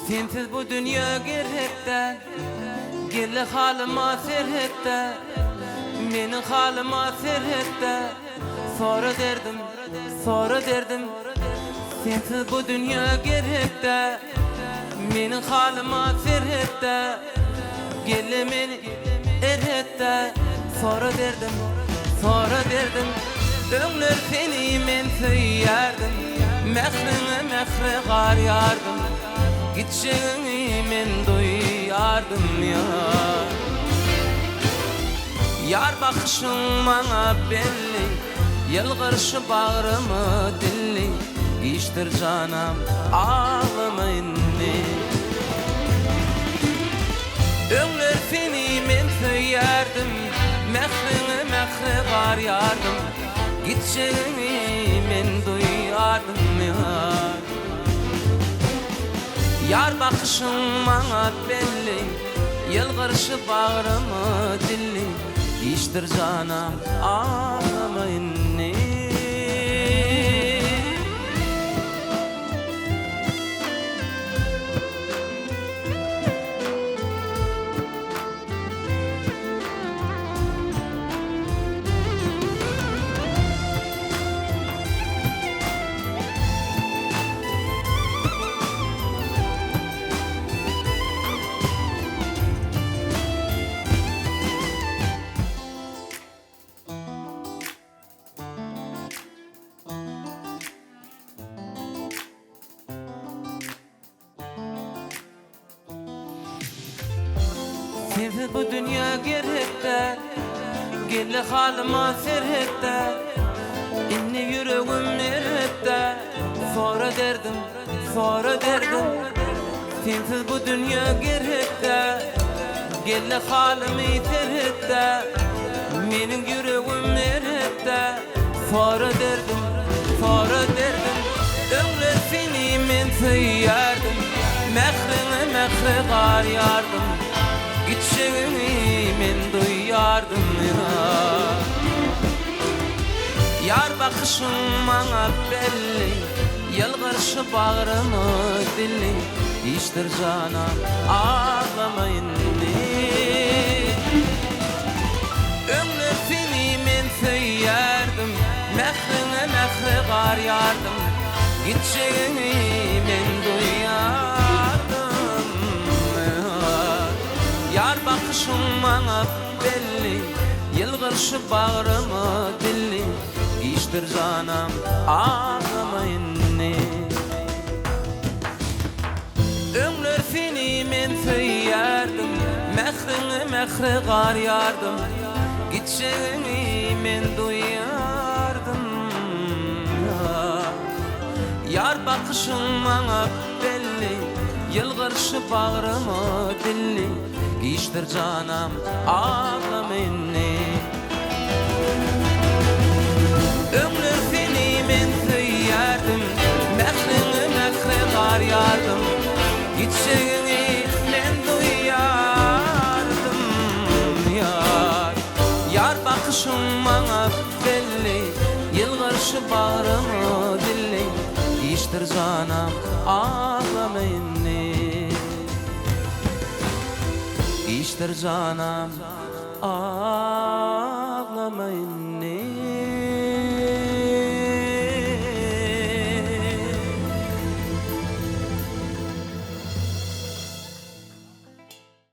Sensiz bu dünya gerhekte, gelle halıma serhekte, menin halıma serhekte. Sonra derdim, sensiz bu dünya gerhekte, menin halıma serhekte, gelle meni erhekte. Sonra derdim, öňler seni men söýärdim, mehre gar yardım. Gitşeňi men doýardım ýar. Yar bakışyň maňa belli, ýylgyrşy bagyrymy dilli. Işdyr janam ağlama inni. Öňler seni men söýärdim, mehre gar yardım. Gitşeňi men doýardım ýar. Yar bakışyň maňa belli, ýylgyrşy bagyrymy dilli. Işdyr janam ağlama inni. Sensiz bu dünya gerhekte, gelle halıma serhekte, inni yüreğim erhekte. Sonra derdim, sensiz bu dünya gerhekte, gelle halymy serhekte, menin yüreğim erhekte. Sonra derdim, öňler seni men söýärdim, mehre gar yardım. Gitşeňi men doýardım ýar. Yar bakışyň maňa belli, ýylgyrşy bagyrymy dilli. Işdyr janam ağlama inni. Öňler seni men söýärdim, mehre gar yardım. Gitşeňi men doýardım. Yar bakışyň maňa belli, ýylgyrşy bagyrymy dilli. Işdyr janam ağlama inni. Öňler seni men söýärdim, mehre gar yardım. Gitşeňi men doýardım. Yar bakışyň maňa belli, ýylgyrşy bagyrymy dilli. Işdyr janam ağlama inni. Öňler seni men söýärdim, mehre gar yardım. Gitşeňi men doýardım ýar. Yar bakışyň maňa belli, ýylgyrşy bagyrymy dilli. Işdyr janam ağlama inni. Işdyr janam ağlama inni.